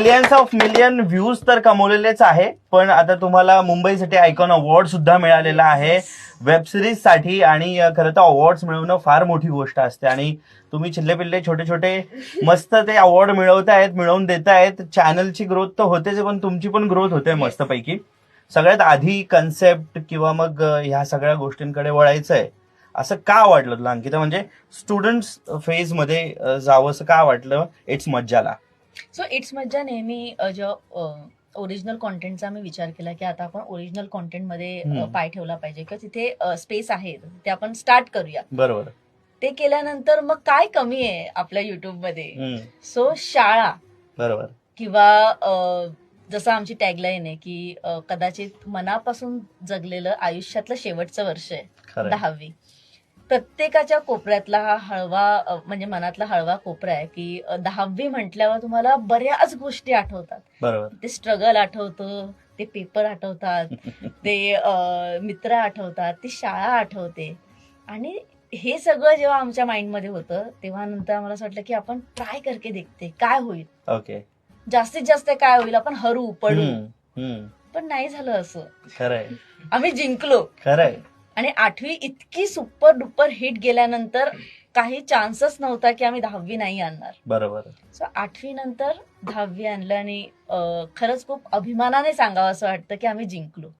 Millions of million views तर कमवलेलेच आहे, पण आता तुम्हाला मुंबई सिटी आयकॉन अवॉर्ड सुद्धा मिळालेला आहे वेब सिरीज साठी. आणि खरं तर अवॉर्ड्स मिळवणं फार मोठी गोष्ट असते आणि तुम्ही चिल्ले पिल्ले छोटे छोटे मस्त ते अवॉर्ड मिळवून देतायत. चॅनलची ग्रोथ तर होतेच, पण तुमची पण ग्रोथ होते मस्तपैकी. सगळ्यात आधी कन्सेप्ट किंवा मग ह्या सगळ्या गोष्टींकडे वळायचंय असं का वाटलं तुला अंकिता? म्हणजे स्टुडंट्स फेज मध्ये जावं असं का वाटलं इट्स मज्जाला? सो इट्स मज्जा नेहमी जेव्हा ओरिजिनल कॉन्टेंटचा मी विचार केला की आता आपण ओरिजिनल कॉन्टेंटमध्ये पाय ठेवला पाहिजे किंवा तिथे स्पेस आहे ते आपण स्टार्ट करूया. बरोबर. ते केल्यानंतर मग काय कमी आहे आपल्या युट्यूबमध्ये? सो शाळा बरोबर. किंवा जसं आमची टॅगलाईन आहे की कदाचित मनापासून जगलेलं आयुष्यातलं शेवटचं वर्ष आहे खरंय. 10वी. प्रत्येकाच्या कोपऱ्यातला हा हळवा म्हणजे मनातला हळवा कोपरा आहे की 10वी म्हटल्यावर तुम्हाला बऱ्याच गोष्टी आठवतात. बरोबर. ते स्ट्रगल आठवतं, ते पेपर आठवतात, ते मित्र आठवतात, ती शाळा आठवते. आणि हे सगळं जेव्हा आमच्या माइंडमध्ये होतं तेव्हा नंतर आम्हाला असं वाटलं की आपण ट्राय करके देखते काय होईल, ओके. जास्तीत जास्त काय होईल, आपण हरू पडू. हम्म. पण नाही झालं असं. खरंय. आम्ही जिंकलो. खरंय. आणि 8वी इतकी सुपर डुपर हिट गेल्यानंतर काही चान्सच नव्हता की आम्ही 10वी नाही आणणार. बरोबर. सो 8वी नंतर 10वी आणलं आणि खरंच खूप अभिमानाने सांगावं असं वाटतं की आम्ही जिंकलो.